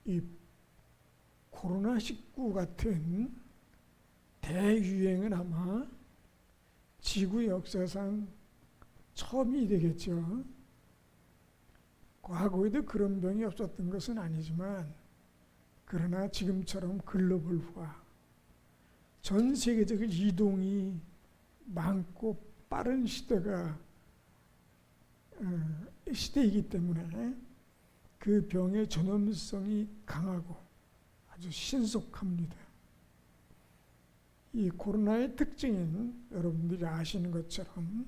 이 코로나19 같은 대유행은 아마 지구 역사상 처음이 되겠죠. 과거에도 그런 병이 없었던 것은 아니지만, 그러나 지금처럼 글로벌화, 전 세계적인 이동이 많고 빠른 시대이기 때문에 그 병의 전염성이 강하고 아주 신속합니다. 이 코로나의 특징인, 여러분들이 아시는 것처럼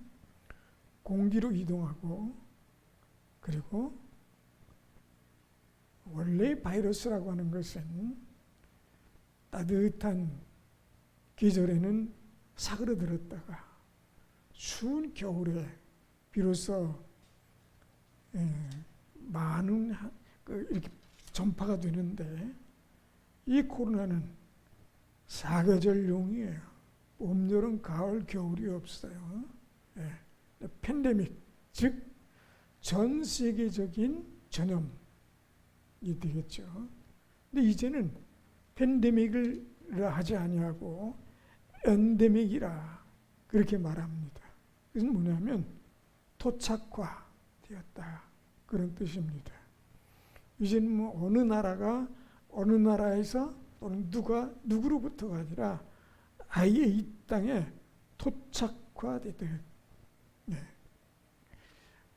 공기로 이동하고, 그리고 원래 바이러스라고 하는 것은 따뜻한 계절에는 사그러들었다가 추운 겨울에 비로소 많은 이렇게 전파가 되는데, 이 코로나는 사계절용이에요. 봄, 여름, 가을, 겨울이 없어요. 팬데믹, 즉 전 세계적인 전염이 되겠죠. 근데 이제는 팬데믹을 하지 아니하고 엔데믹이라 그렇게 말합니다. 그것은 뭐냐면 토착화되었다, 그런 뜻입니다. 이제는 뭐 어느 나라가 어느 나라에서 또는 누가 누구로부터가 아니라 아예 이 땅에 토착화되듯,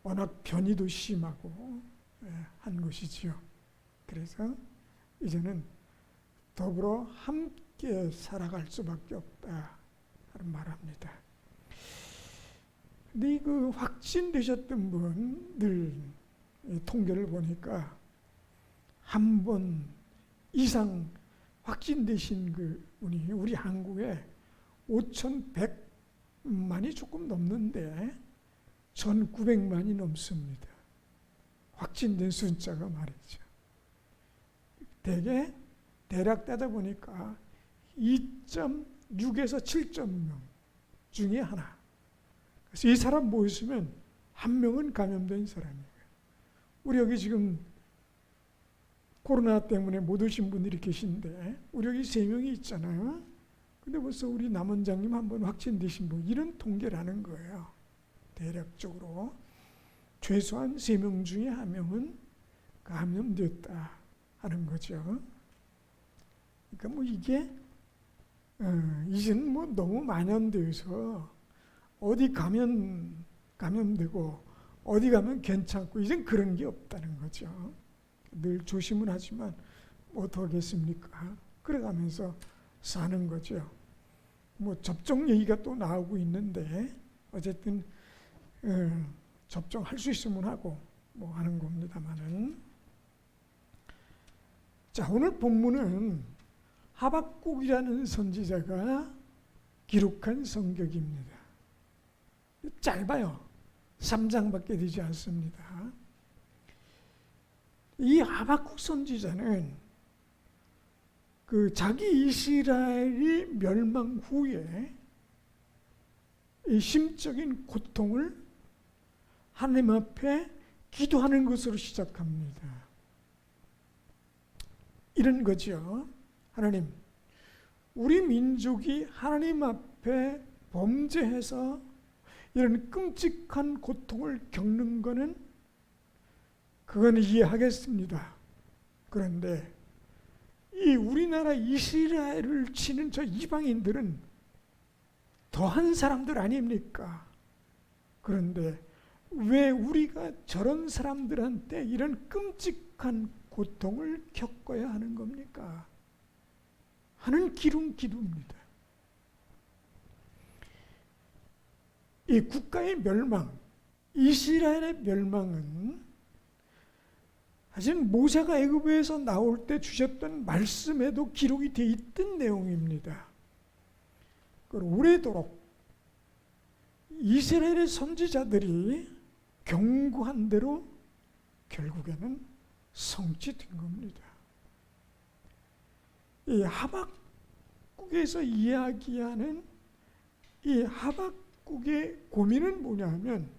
워낙 변이도 심하고 한 것이지요. 그래서 이제는 더불어 함께 살아갈 수밖에 없다 하는 말합니다. 근데 그 확진되셨던 분들 통계를 보니까 한 번 이상 확진되신 그 분이 우리 한국에 5,100만이 조금 넘는데 1,900만이 넘습니다. 확진된 숫자가 말이죠. 대략 따져 보니까 2.6에서 7.0 중에 하나. 그래서 이 사람 모였으면 한 명은 감염된 사람이에요. 우리 여기 지금 코로나 때문에 못 오신 분들이 계신데, 우리 여기 3명이 있잖아요. 근데 벌써 우리 남 원장님 한 번 확진되신 분, 이런 통계라는 거예요. 대략적으로 최소한 3명 중에 1명은 감염됐다 하는 거죠. 그러니까 뭐 이게 이제는 뭐 너무 만연되어서 어디 감염되고 어디 가면 괜찮고, 이젠 그런 게 없다는 거죠. 늘 조심은 하지만 뭐 어떡하겠습니까? 그래가면서 사는 거죠. 뭐 접종 얘기가 또 나오고 있는데, 어쨌든 접종할 수 있으면 하고 뭐 하는 겁니다만은. 자, 오늘 본문은 하박국이라는 선지자가 기록한 성경입니다. 짧아요. 3장밖에 되지 않습니다. 이 하박국 선지자는 그 자기 이스라엘이 멸망 후에 이 심적인 고통을 하나님 앞에 기도하는 것으로 시작합니다. 이런 거죠. 하나님, 우리 민족이 하나님 앞에 범죄해서 이런 끔찍한 고통을 겪는 것은 그건 이해하겠습니다. 그런데 이 우리나라 이스라엘을 치는 저 이방인들은 더한 사람들 아닙니까? 그런데 왜 우리가 저런 사람들한테 이런 끔찍한 고통을 겪어야 하는 겁니까? 하는 기도입니다. 이 국가의 멸망, 이스라엘의 멸망은 사실 모세가 애굽에서 나올 때 주셨던 말씀에도 기록이 되어 있던 내용입니다. 오래도록 이스라엘의 선지자들이 경고한 대로 결국에는 성취된 겁니다. 이 하박국에서 이야기하는 이 하박국의 고민은 뭐냐면,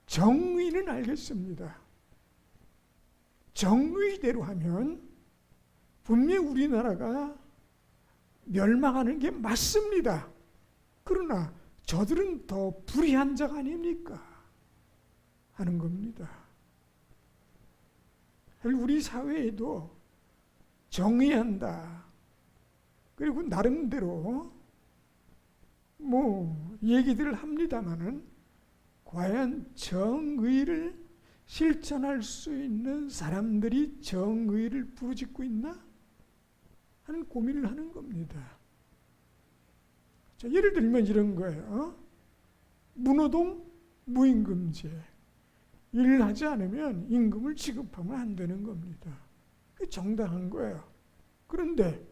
정의는 알겠습니다. 정의대로 하면 분명히 우리나라가 멸망하는 게 맞습니다. 그러나 저들은 더 불의한 자가 아닙니까? 하는 겁니다. 우리 사회에도 정의한다. 그리고 나름대로 얘기들을 합니다마는 과연 정의를 실천할 수 있는 사람들이 정의를 부르짖고 있나? 하는 고민을 하는 겁니다. 자, 예를 들면 이런 거예요. 무노동 무임금제. 일을 하지 않으면 임금을 지급하면 안 되는 겁니다. 그게 정당한 거예요. 그런데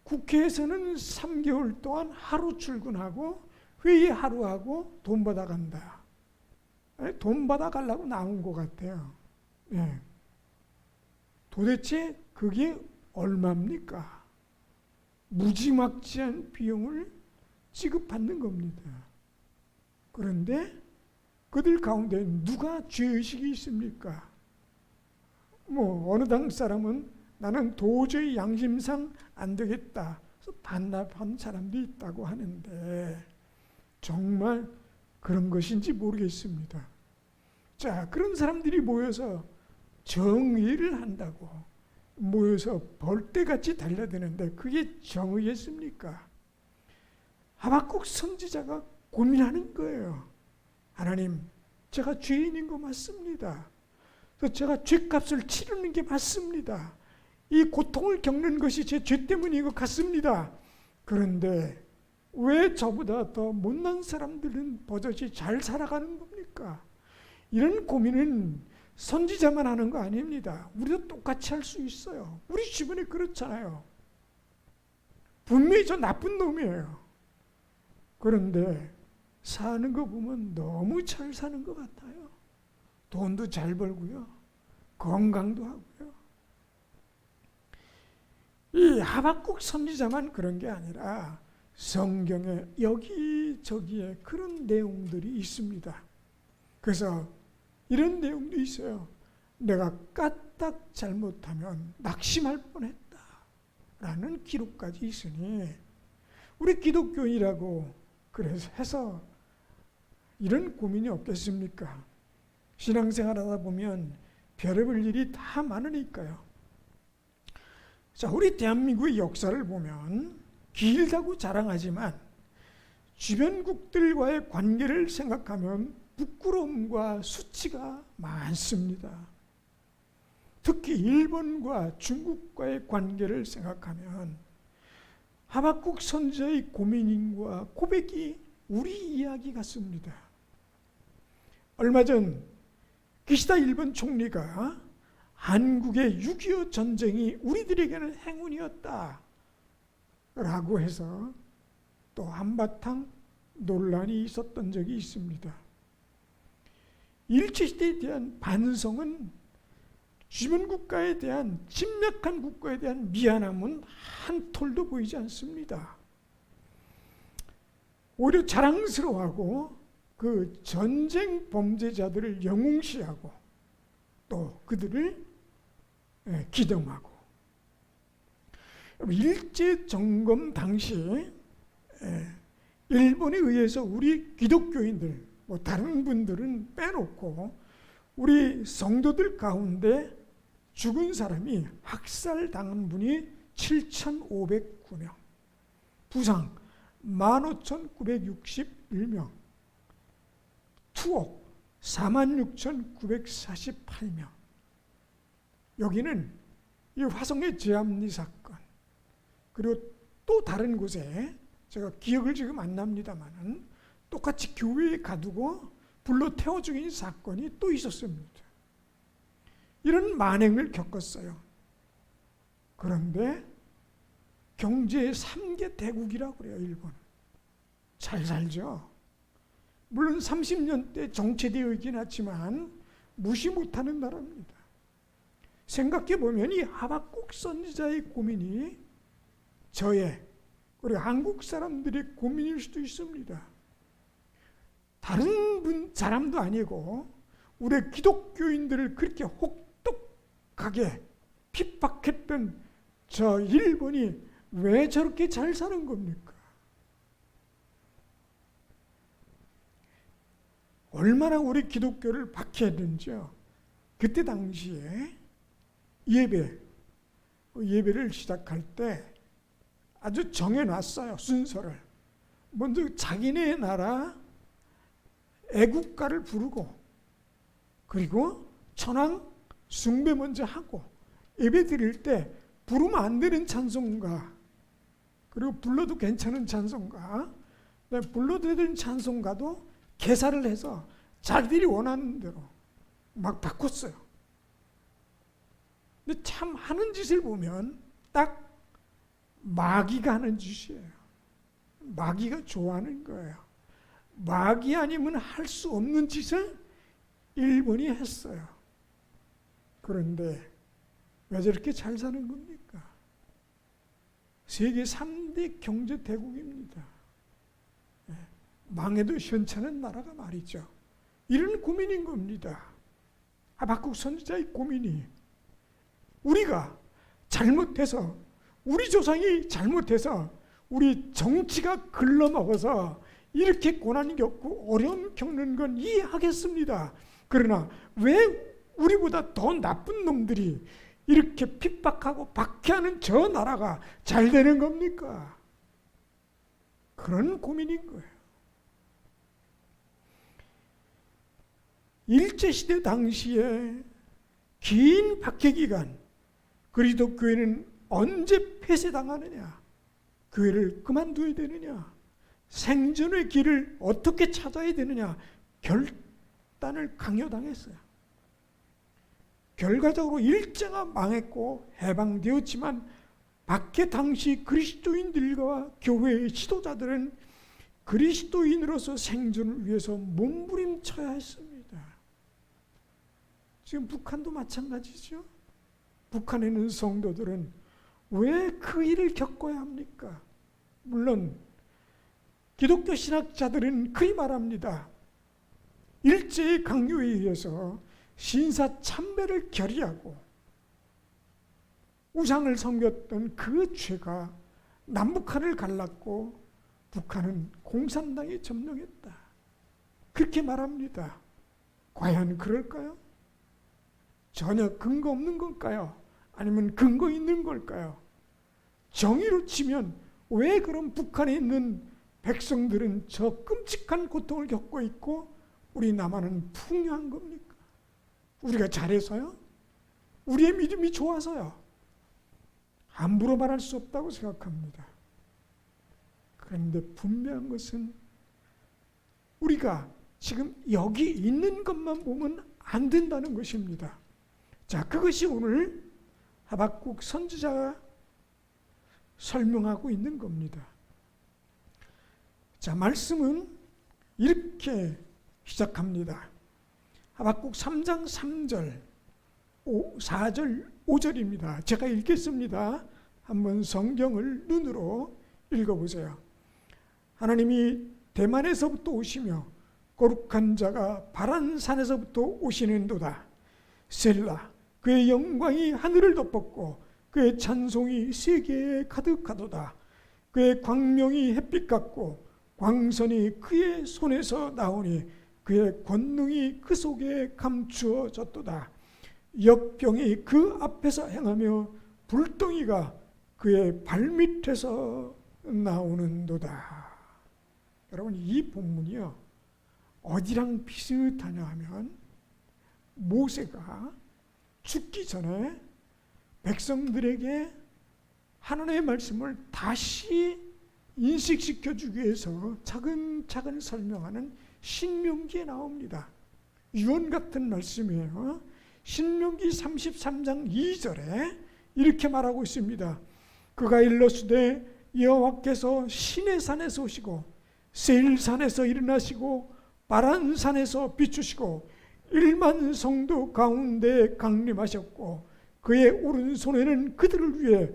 국회에서는 3개월 동안 하루 출근하고 회의 하루 하고 돈 받아간다. 돈 받아가려고 나온 것 같아요. 네. 도대체 그게 얼마입니까? 무지막지한 비용을 지급받는 겁니다. 그런데 그들 가운데 누가 죄의식이 있습니까? 어느 당 사람은 나는 도저히 양심상 안 되겠다. 그래서 반납한 사람도 있다고 하는데 정말 그런 것인지 모르겠습니다. 자, 그런 사람들이 모여서 정의를 한다고 모여서 벌떼같이 달려드는데 그게 정의였습니까? 하박국 선지자가 고민하는 거예요. 하나님, 제가 죄인인 거 맞습니다. 그래서 제가 죄값을 치르는 게 맞습니다. 이 고통을 겪는 것이 제 죄 때문인 것 같습니다. 그런데 왜 저보다 더 못난 사람들은 버젓이 잘 살아가는 겁니까? 이런 고민은 선지자만 하는 거 아닙니다. 우리도 똑같이 할 수 있어요. 우리 주변에 그렇잖아요. 분명히 저 나쁜 놈이에요. 그런데 사는 거 보면 너무 잘 사는 것 같아요. 돈도 잘 벌고요. 건강도 하고요. 이 하박국 선지자만 그런 게 아니라 성경에 여기저기에 그런 내용들이 있습니다. 그래서 이런 내용도 있어요. 내가 까딱 잘못하면 낙심할 뻔했다 라는 기록까지 있으니 우리 기독교인이라고 그래서 해서 이런 고민이 없겠습니까? 신앙생활 하다 보면 별의별 일이 다 많으니까요. 자, 우리 대한민국의 역사를 보면 길다고 자랑하지만 주변국들과의 관계를 생각하면 부끄러움과 수치가 많습니다. 특히 일본과 중국과의 관계를 생각하면 하박국 선지자의 고민과 고백이 우리 이야기 같습니다. 얼마 전 기시다 일본 총리가 한국의 6.25 전쟁이 우리들에게는 행운이었다 라고 해서 또 한바탕 논란이 있었던 적이 있습니다. 일제시대에 대한 반성은 주변 국가에 대한 침략한 국가에 대한 미안함은 한 톨도 보이지 않습니다. 오히려 자랑스러워하고 그 전쟁 범죄자들을 영웅시하고 또 그들을 기dom하고 일제 점검 당시 일본에 의해서 우리 기독교인들 다른 분들은 빼놓고 우리 성도들 가운데 죽은 사람이 학살당한 분이 7,509명, 부상 15,961명, 투옥 46,948명. 여기는 이 화성의 제암리 사건, 그리고 또 다른 곳에 제가 기억을 지금 안 납니다만은 똑같이 교회에 가두고 불로 태워 죽인 사건이 또 있었습니다. 이런 만행을 겪었어요. 그런데 경제의 3개 대국이라고 그래요. 일본. 잘 살죠. 물론 30년대 정체되어 있긴 하지만 무시 못하는 나라입니다. 생각해보면 이 하박국 선지자의 고민이 저의 그리고 한국 사람들의 고민일 수도 있습니다. 다른 사람도 아니고 우리 기독교인들을 그렇게 혹독하게 핍박했던 저 일본이 왜 저렇게 잘 사는 겁니까? 얼마나 우리 기독교를 박해했는지요. 그때 당시에 예배를 시작할 때 아주 정해놨어요. 순서를. 먼저 자기네 나라 애국가를 부르고, 그리고 천황 숭배 먼저 하고, 예배 드릴 때 부르면 안 되는 찬송가, 그리고 불러도 괜찮은 찬송가, 불러도 되는 찬송가도 개사를 해서 자기들이 원하는 대로 막 바꿨어요. 근데 참 하는 짓을 보면 딱 마귀가 하는 짓이에요. 마귀가 좋아하는 거예요. 마귀 아니면 할 수 없는 짓을 일본이 했어요. 그런데 왜 저렇게 잘 사는 겁니까? 세계 3대 경제 대국입니다. 망해도 현찮은 나라가 말이죠. 이런 고민인 겁니다. 하박국 선지자의 고민이, 우리가 잘못해서, 우리 조상이 잘못해서 우리 정치가 글러먹어서 이렇게 고난 겪고 어려움 겪는 건 이해하겠습니다. 그러나 왜 우리보다 더 나쁜 놈들이 이렇게 핍박하고 박해하는 저 나라가 잘 되는 겁니까? 그런 고민인 거예요. 일제시대 당시에 긴 박해 기간, 그리스도 교회는 언제 폐쇄당하느냐, 교회를 그만둬야 되느냐, 생존의 길을 어떻게 찾아야 되느냐 결단을 강요당했어요. 결과적으로 일제가 망했고 해방되었지만 박해 당시 그리스도인들과 교회의 지도자들은 그리스도인으로서 생존을 위해서 몸부림쳐야 했습니다. 지금 북한도 마찬가지죠. 북한에 있는 성도들은 왜 그 일을 겪어야 합니까? 물론 기독교 신학자들은 그리 말합니다. 일제의 강요에 의해서 신사 참배를 결의하고 우상을 섬겼던 그 죄가 남북한을 갈랐고 북한은 공산당이 점령했다. 그렇게 말합니다. 과연 그럴까요? 전혀 근거 없는 걸까요? 아니면 근거 있는 걸까요? 정의로 치면 왜 그럼 북한에 있는 백성들은 저 끔찍한 고통을 겪고 있고 우리 남한은 풍요한 겁니까? 우리가 잘해서요? 우리의 믿음이 좋아서요? 함부로 말할 수 없다고 생각합니다. 그런데 분명한 것은 우리가 지금 여기 있는 것만 보면 안 된다는 것입니다. 자, 그것이 오늘 하박국 선지자가 설명하고 있는 겁니다. 자, 말씀은 이렇게 시작합니다. 하박국 3장 3절, 4절, 5절입니다. 제가 읽겠습니다. 한번 성경을 눈으로 읽어보세요. 하나님이 대만에서부터 오시며 거룩한 자가 바란산에서부터 오시는도다. 셀라, 그의 영광이 하늘을 덮었고 그의 찬송이 세계에 가득하도다. 그의 광명이 햇빛 같고 광선이 그의 손에서 나오니 그의 권능이 그 속에 감추어졌도다. 역병이 그 앞에서 행하며 불덩이가 그의 발밑에서 나오는도다. 여러분, 이 본문이요, 어디랑 비슷하냐 하면 모세가 죽기 전에 백성들에게 하나님의 말씀을 다시 인식시켜주기 위해서 차근차근 설명하는 신명기에 나옵니다. 유언 같은 말씀이에요. 신명기 33장 2절에 이렇게 말하고 있습니다. 그가 일러주되 여호와께서 시내산에서 오시고 세일산에서 일어나시고 바란산에서 비추시고 1만 성도 가운데 강림하셨고 그의 오른손에는 그들을 위해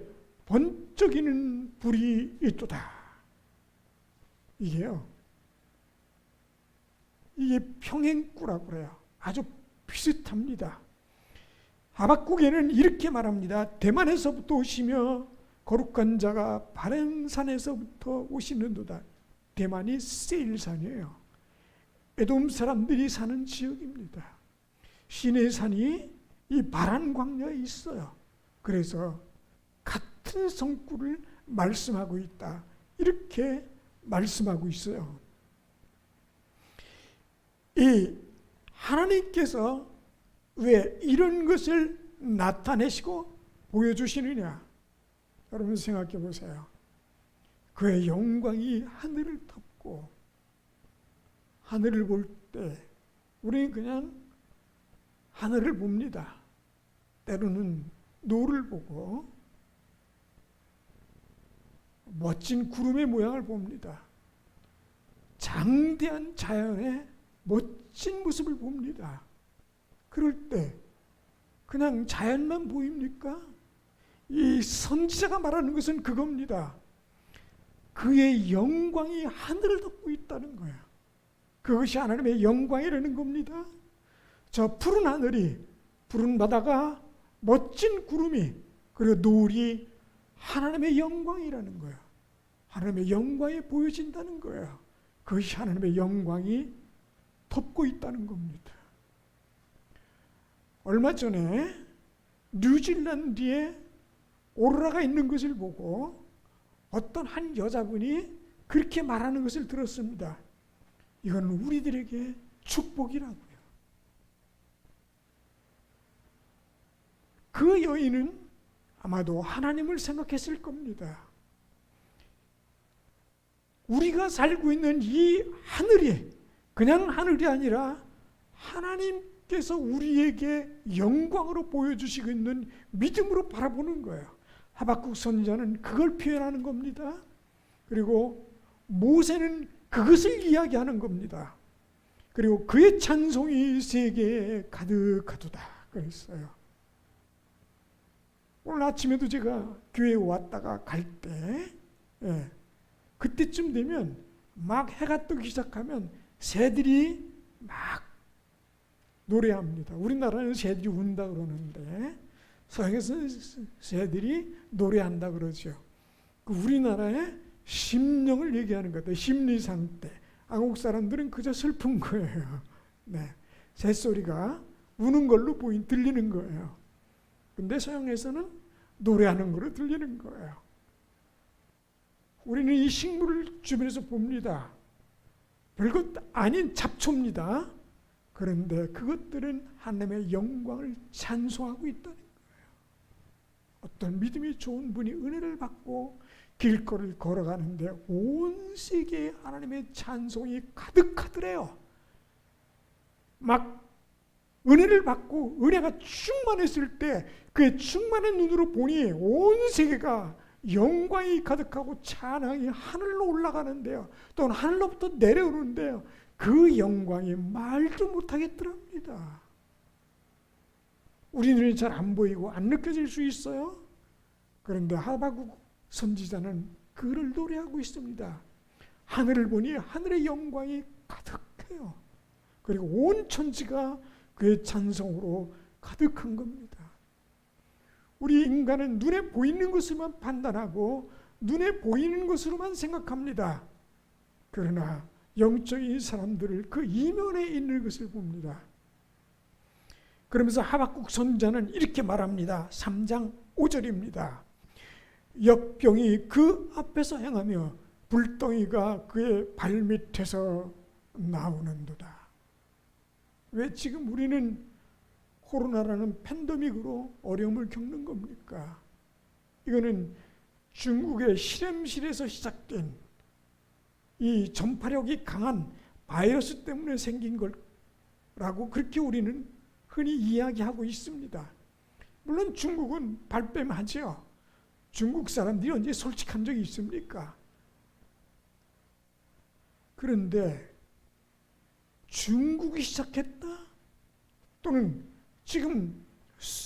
번쩍이는 불이 있도다. 이게 평행구라고 그래요. 아주 비슷합니다. 하박국에는 이렇게 말합니다. 대만에서부터 오시며 거룩한 자가 바른 산에서부터 오시는도다. 대만이 세일산이에요. 에돔 사람들이 사는 지역입니다. 시내 산이 이 바란 광야에 있어요. 그래서 같은 성구를 말씀하고 있다. 이렇게 말씀하고 있어요. 이 하나님께서 왜 이런 것을 나타내시고 보여주시느냐? 여러분 생각해 보세요. 그의 영광이 하늘을 덮고, 하늘을 볼 때 우리는 그냥 하늘을 봅니다. 때로는 노를 보고 멋진 구름의 모양을 봅니다. 장대한 자연의 멋진 모습을 봅니다. 그럴 때 그냥 자연만 보입니까? 이 선지자가 말하는 것은 그겁니다. 그의 영광이 하늘을 덮고 있다는 거예요. 그것이 하나님의 영광이라는 겁니다. 저 푸른 하늘이, 푸른 바다가, 멋진 구름이, 그리고 노을이 하나님의 영광이라는 거예요. 하나님의 영광이 보여진다는 거예요. 그것이 하나님의 영광이 덮고 있다는 겁니다. 얼마 전에 뉴질랜드에 오로라가 있는 것을 보고 어떤 한 여자분이 그렇게 말하는 것을 들었습니다. 이건 우리들에게 축복이라고요. 그 여인은 아마도 하나님을 생각했을 겁니다. 우리가 살고 있는 이 하늘이 그냥 하늘이 아니라 하나님께서 우리에게 영광으로 보여주시고 있는 믿음으로 바라보는 거예요. 하박국 선지자는 그걸 표현하는 겁니다. 그리고 모세는 그것을 이야기하는 겁니다. 그리고 그의 찬송이 세계에 가득하도다 그랬어요. 오늘 아침에도 제가 교회에 왔다가 갈 때 그때쯤 되면 막 해가 뜨기 시작하면 새들이 막 노래합니다. 우리나라는 새들이 운다 그러는데 서양에서는 새들이 노래한다 그러죠. 우리나라의 심령을 얘기하는 것 같아요. 심리 상태. 한국 사람들은 그저 슬픈 거예요. 네, 새소리가 우는 걸로 들리는 거예요. 근데 서양에서는 노래하는 걸로 들리는 거예요. 우리는 이 식물을 주변에서 봅니다. 별것 아닌 잡초입니다. 그런데 그것들은 하나님의 영광을 찬송하고 있다는 거예요. 어떤 믿음이 좋은 분이 은혜를 받고 길거리를 걸어가는데 온 세계에 하나님의 찬송이 가득하더래요. 막 은혜를 받고 은혜가 충만했을 때 그의 충만한 눈으로 보니 온 세계가 영광이 가득하고 찬양이 하늘로 올라가는데요. 또는 하늘로부터 내려오는데요. 그 영광이 말도 못하겠더랍니다. 우리는 잘 안 보이고 안 느껴질 수 있어요. 그런데 하박국 선지자는 그를 노래하고 있습니다. 하늘을 보니 하늘의 영광이 가득해요. 그리고 온 천지가 그의 찬송으로 가득한 겁니다. 우리 인간은 눈에 보이는 것을만 판단하고 눈에 보이는 것으로만 생각합니다. 그러나 영적인 사람들을 그 이면에 있는 것을 봅니다. 그러면서 하박국 선지자는 이렇게 말합니다. 3장 5절입니다. 역병이 그 앞에서 행하며 불덩이가 그의 발밑에서 나오는도다. 왜 지금 우리는 코로나라는 팬데믹으로 어려움을 겪는 겁니까? 이거는 중국의 실험실에서 시작된 이 전파력이 강한 바이러스 때문에 생긴 거라고 그렇게 우리는 흔히 이야기하고 있습니다. 물론 중국은 발뺌하죠. 중국 사람들이 언제 솔직한 적이 있습니까? 그런데 중국이 시작했다? 또는 지금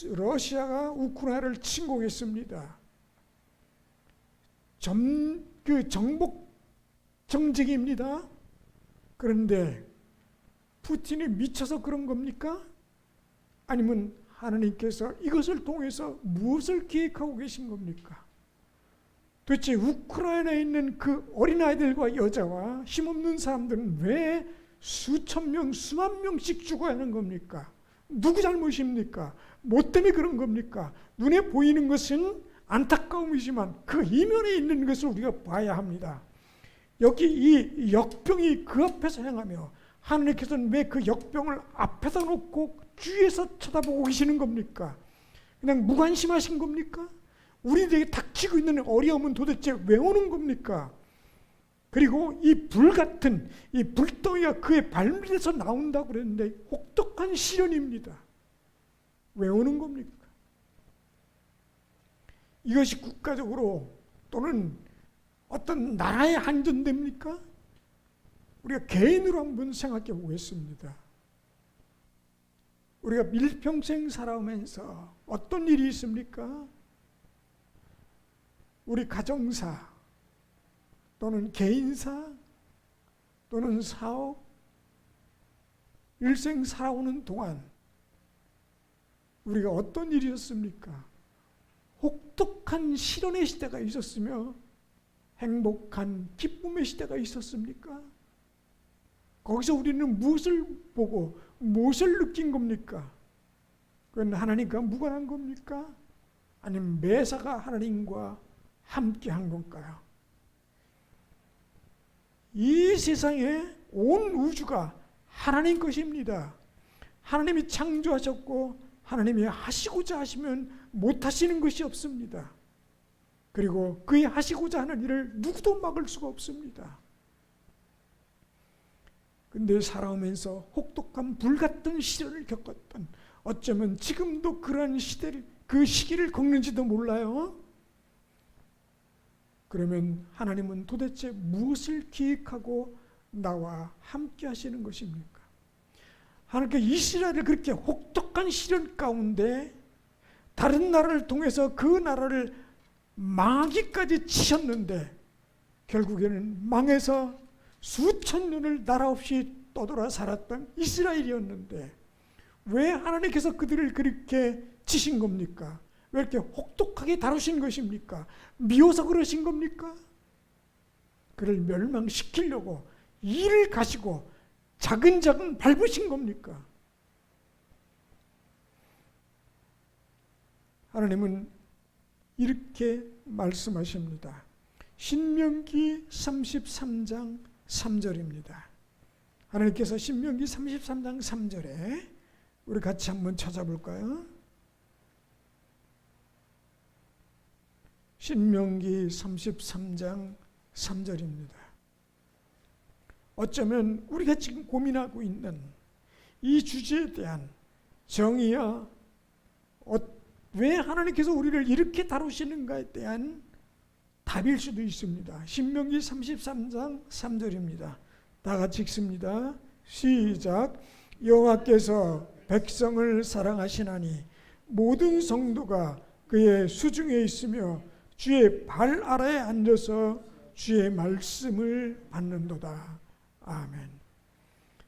러시아가 우크라이나를 침공했습니다. 정복 정책입니다. 그런데 푸틴이 미쳐서 그런 겁니까? 아니면 하나님께서 이것을 통해서 무엇을 계획하고 계신 겁니까? 도대체 우크라이나에 있는 그 어린아이들과 여자와 힘없는 사람들은 왜 수천 명, 수만 명씩 죽어야 하는 겁니까? 누구 잘못입니까? 뭐 때문에 그런 겁니까? 눈에 보이는 것은 안타까움이지만 그 이면에 있는 것을 우리가 봐야 합니다. 여기 이 역병이 그 앞에서 행하며 하나님께서는 왜 그 역병을 앞에다 놓고 주위에서 쳐다보고 계시는 겁니까? 그냥 무관심하신 겁니까? 우리들에게 닥치고 있는 어려움은 도대체 왜 오는 겁니까? 그리고 이 불같은 이 불덩이가 그의 발밑에서 나온다고 그랬는데 혹독한 시련입니다. 왜 오는 겁니까? 이것이 국가적으로 또는 어떤 나라에 한정됩니까? 우리가 개인으로 한번 생각해 보겠습니다. 우리가 일평생 살아오면서 어떤 일이 있습니까? 우리 가정사 또는 개인사 또는 사업, 일생 살아오는 동안 우리가 어떤 일이 있었습니까? 혹독한 시련의 시대가 있었으며 행복한 기쁨의 시대가 있었습니까? 거기서 우리는 무엇을 보고 무엇을 느낀 겁니까? 그건 하나님과 무관한 겁니까? 아니면 매사가 하나님과 함께 한 건가요? 이 세상에 온 우주가 하나님 것입니다. 하나님이 창조하셨고 하나님이 하시고자 하시면 못하시는 것이 없습니다. 그리고 그의 하시고자 하는 일을 누구도 막을 수가 없습니다. 근데 살아오면서 혹독한 불같은 시련을 겪었던, 어쩌면 지금도 그러한 시대를, 그 시기를 겪는지도 몰라요. 그러면 하나님은 도대체 무엇을 기획하고 나와 함께 하시는 것입니까? 하나님께 이스라엘을 그렇게 혹독한 시련 가운데 다른 나라를 통해서 그 나라를 망하기까지 치셨는데 결국에는 망해서 수천 년을 나라 없이 떠돌아 살았던 이스라엘이었는데 왜 하나님께서 그들을 그렇게 치신 겁니까? 왜 이렇게 혹독하게 다루신 것입니까? 미워서 그러신 겁니까? 그를 멸망시키려고 이를 가시고 자근자근 밟으신 겁니까? 하나님은 이렇게 말씀하십니다. 신명기 33장 3절입니다. 하나님께서 신명기 33장 3절에 우리 같이 한번 찾아볼까요? 신명기 33장 3절입니다. 어쩌면 우리가 지금 고민하고 있는 이 주제에 대한 정의야, 왜 하나님께서 우리를 이렇게 다루시는가에 대한 답일 수도 있습니다. 신명기 33장 3절입니다. 다 같이 읽습니다. 시작. 여호와께서 백성을 사랑하시나니 모든 성도가 그의 수중에 있으며 주의 발 아래에 앉아서 주의 말씀을 받는도다. 아멘.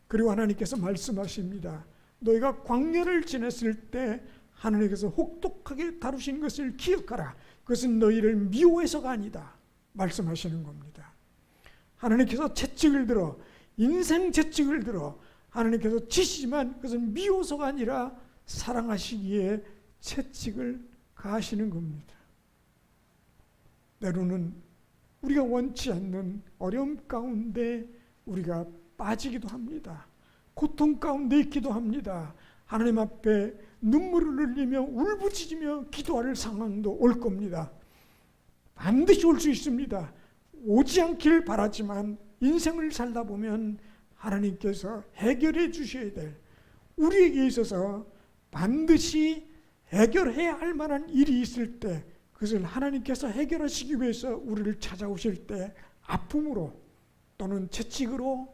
그리고 하나님께서 말씀하십니다. 너희가 광야를 지냈을 때 하나님께서 혹독하게 다루신 것을 기억하라. 그것은 너희를 미워해서가 아니다. 말씀하시는 겁니다. 하나님께서 채찍을 들어, 인생 채찍을 들어 하나님께서 치시지만 그것은 미워서가 아니라 사랑하시기에 채찍을 가하시는 겁니다. 때로는 우리가 원치 않는 어려움 가운데 우리가 빠지기도 합니다. 고통 가운데 있기도 합니다. 하나님 앞에 눈물을 흘리며 울부짖으며 기도할 상황도 올 겁니다. 반드시 올 수 있습니다. 오지 않기를 바라지만 인생을 살다 보면 하나님께서 해결해 주셔야 될, 우리에게 있어서 반드시 해결해야 할 만한 일이 있을 때 그것을 하나님께서 해결하시기 위해서 우리를 찾아오실 때 아픔으로 또는 채찍으로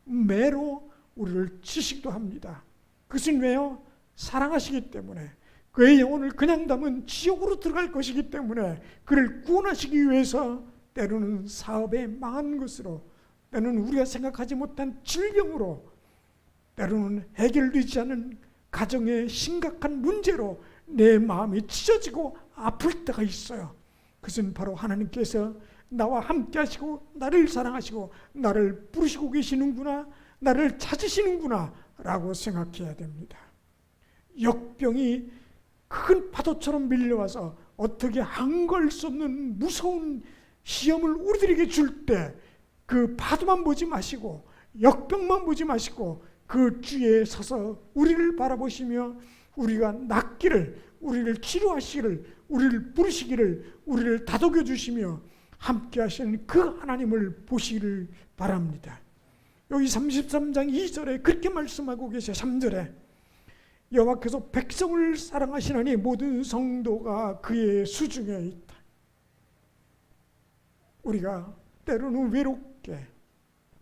매로 우리를 치시기도 합니다. 그것은 왜요? 사랑하시기 때문에, 그의 영혼을 그냥 담은 지옥으로 들어갈 것이기 때문에 그를 구원하시기 위해서 때로는 사업에 망한 것으로, 때로는 우리가 생각하지 못한 질병으로, 때로는 해결되지 않은 가정의 심각한 문제로 내 마음이 찢어지고 아플 때가 있어요. 그것은 바로 하나님께서 나와 함께 하시고 나를 사랑하시고 나를 부르시고 계시는구나, 나를 찾으시는구나 라고 생각해야 됩니다. 역병이 큰 파도처럼 밀려와서 어떻게 항거할 수 없는 무서운 시험을 우리들에게 줄 때 그 파도만 보지 마시고 역병만 보지 마시고 그 주위에 서서 우리를 바라보시며 우리가 낫기를, 우리를 치료하시기를, 우리를 부르시기를, 우리를 다독여 주시며 함께 하시는 그 하나님을 보시기를 바랍니다. 여기 33장 2절에 그렇게 말씀하고 계세요. 3절에 여호와께서 백성을 사랑하시나니 모든 성도가 그의 수중에 있다. 우리가 때로는 외롭게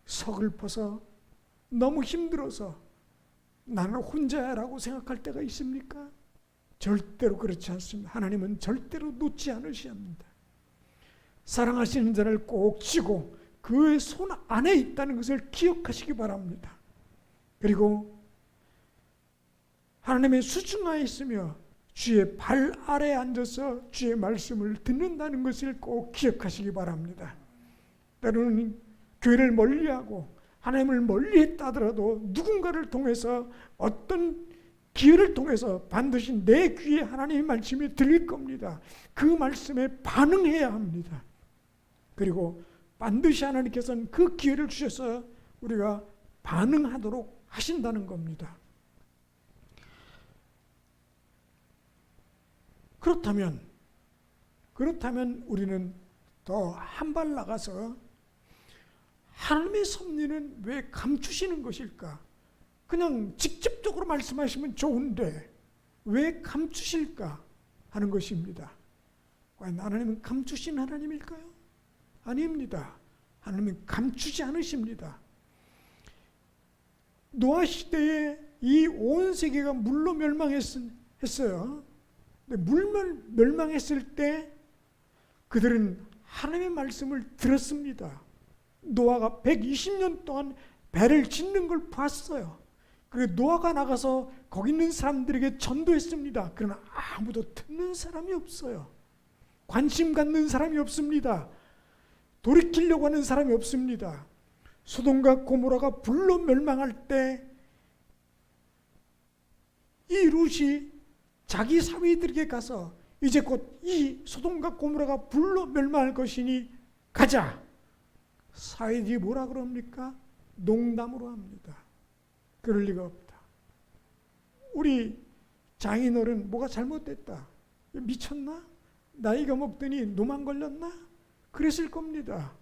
서글퍼서 너무 힘들어서 나는 혼자야라고 생각할 때가 있습니까? 절대로 그렇지 않습니다. 하나님은 절대로 놓지 않으셔야 합니다. 사랑하시는 자를 꼭 쥐고 그의 손 안에 있다는 것을 기억하시기 바랍니다. 그리고 하나님의 수중하에 있으며 주의 발 아래에 앉아서 주의 말씀을 듣는다는 것을 꼭 기억하시기 바랍니다. 때로는 교회를 멀리하고 하나님을 멀리했다 하더라도 누군가를 통해서 어떤 기회를 통해서 반드시 내 귀에 하나님의 말씀이 들릴 겁니다. 그 말씀에 반응해야 합니다. 그리고 반드시 하나님께서는 그 기회를 주셔서 우리가 반응하도록 하신다는 겁니다. 그렇다면 우리는 더 한 발 나가서 하나님의 섭리는 왜 감추시는 것일까? 그냥 직접적으로 말씀하시면 좋은데 왜 감추실까 하는 것입니다. 과연 하나님은 감추신 하나님일까요? 아닙니다. 하나님은 감추지 않으십니다. 노아 시대에 이 온 세계가 물로 멸망했어요. 물 멸망했을 때 그들은 하나님의 말씀을 들었습니다. 노아가 120년 동안 배를 짓는 걸 봤어요. 그리고 노아가 나가서 거기 있는 사람들에게 전도했습니다. 그러나 아무도 듣는 사람이 없어요. 관심 갖는 사람이 없습니다. 돌이키려고 하는 사람이 없습니다. 소돔과 고모라가 불로 멸망할 때 이 룻이 자기 사위들에게 가서 이제 곧 이 소돔과 고모라가 불로 멸망할 것이니 가자. 사위들이 뭐라 그럽니까? 농담으로 합니다. 그럴 리가 없다. 우리 장인어른 뭐가 잘못됐다. 미쳤나? 나이가 먹더니 노만 걸렸나? 그랬을 겁니다.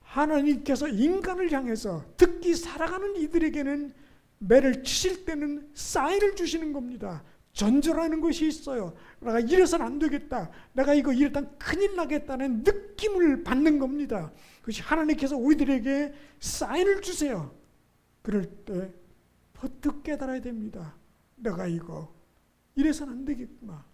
하나님께서 인간을 향해서 특히 살아가는 이들에게는 매를 치실 때는 사인을 주시는 겁니다. 전절하는 것이 있어요. 내가 이래서는 안 되겠다. 내가 이거 이랬다 큰일 나겠다는 느낌을 받는 겁니다. 그것이 하나님께서 우리들에게 사인을 주세요. 그럴 때 퍼뜩 깨달아야 됩니다. 내가 이거 이래서는 안 되겠구나.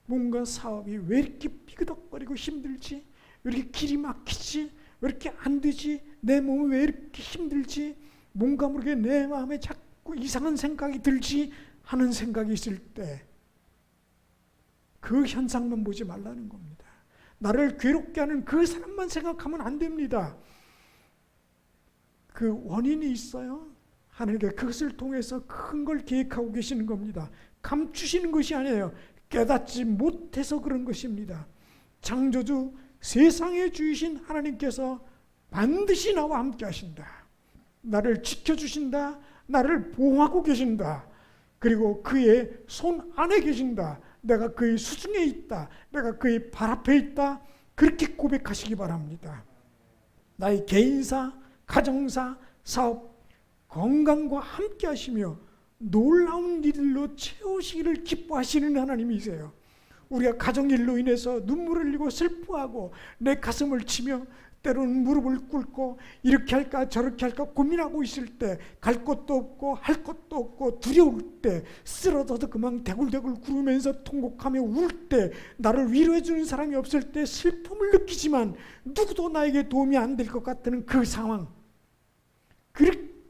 뭔가 사업이 왜 이렇게 삐그덕거리고 힘들지? 왜 이렇게 길이 막히지? 왜 이렇게 안 되지? 내 몸은 왜 이렇게 힘들지? 뭔가 모르게 내 마음에 자꾸 이상한 생각이 들지 하는 생각이 있을 때 그 현상만 보지 말라는 겁니다. 나를 괴롭게 하는 그 사람만 생각하면 안 됩니다. 그 원인이 있어요. 하나님께 그것을 통해서 큰 걸 계획하고 계시는 겁니다. 감추시는 것이 아니에요. 깨닫지 못해서 그런 것입니다. 창조주 세상의 주이신 하나님께서 반드시 나와 함께 하신다. 나를 지켜주신다. 나를 보호하고 계신다. 그리고 그의 손 안에 계신다. 내가 그의 수중에 있다. 내가 그의 발 앞에 있다. 그렇게 고백하시기 바랍니다. 나의 개인사, 가정사, 사업, 건강과 함께 하시며 놀라운 일들로 채우시기를 기뻐하시는 하나님이세요. 우리가 가정일로 인해서 눈물을 흘리고 슬퍼하고 내 가슴을 치며 때로는 무릎을 꿇고 이렇게 할까 저렇게 할까 고민하고 있을 때 갈 곳도 없고 할 것도 없고 두려울 때 쓰러져서 그만 대굴대굴 구르면서 통곡하며 울 때 나를 위로해 주는 사람이 없을 때 슬픔을 느끼지만 누구도 나에게 도움이 안 될 것 같다는 그 상황,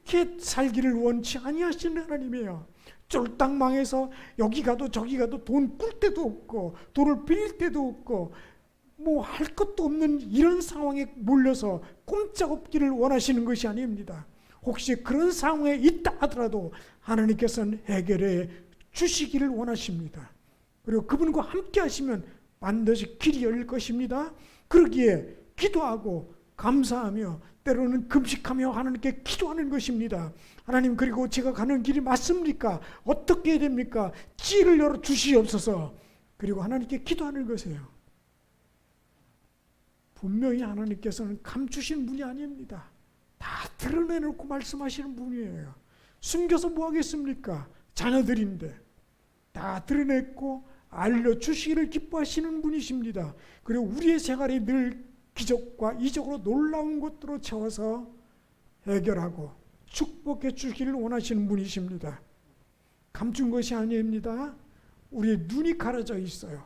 그렇게 살기를 원치 아니하시는 하나님이에요. 쫄딱망해서 여기 가도 저기 가도 돈 꿀 데도 없고 돈을 빌릴 데도 없고 뭐 할 것도 없는 이런 상황에 몰려서 꼼짝없기를 원하시는 것이 아닙니다. 혹시 그런 상황에 있다 하더라도 하나님께서는 해결해 주시기를 원하십니다. 그리고 그분과 함께 하시면 반드시 길이 열릴 것입니다. 그러기에 기도하고 감사하며 때로는 금식하며 하나님께 기도하는 것입니다. 하나님, 그리고 제가 가는 길이 맞습니까? 어떻게 해야 됩니까? 길을 열어 주시옵소서. 그리고 하나님께 기도하는 것이에요. 분명히 하나님께서는 감추신 분이 아닙니다. 다 드러내놓고 말씀하시는 분이에요. 숨겨서 뭐 하겠습니까? 자녀들인데 다 드러냈고 알려주시기를 기뻐하시는 분이십니다. 그리고 우리의 생활이 늘 기적과 이적으로 놀라운 것들로 채워서 해결하고 축복해 주기를 원하시는 분이십니다. 감춘 것이 아닙니다. 우리의 눈이 가려져 있어요.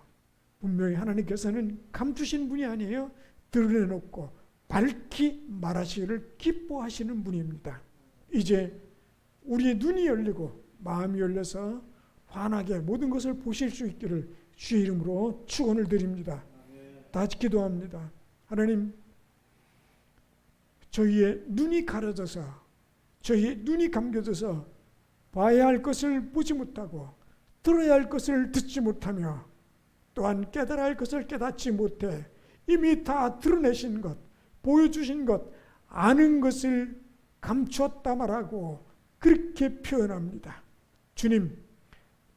분명히 하나님께서는 감추신 분이 아니에요. 드러내놓고 밝히 말하시기를 기뻐하시는 분입니다. 이제 우리의 눈이 열리고 마음이 열려서 환하게 모든 것을 보실 수 있기를 주의 이름으로 축원을 드립니다. 다 같이 기도합니다. 하나님, 저희의 눈이 가려져서 저희의 눈이 감겨져서 봐야 할 것을 보지 못하고 들어야 할 것을 듣지 못하며 또한 깨달아야 할 것을 깨닫지 못해 이미 다 드러내신 것, 보여주신 것, 아는 것을 감추었다 말하고 그렇게 표현합니다. 주님,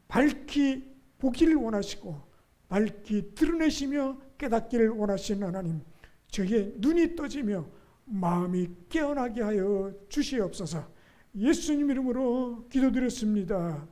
밝히 보기를 원하시고 밝히 드러내시며 깨닫기를 원하시는 하나님, 저희의 눈이 떠지며 마음이 깨어나게 하여 주시옵소서. 예수님 이름으로 기도드렸습니다.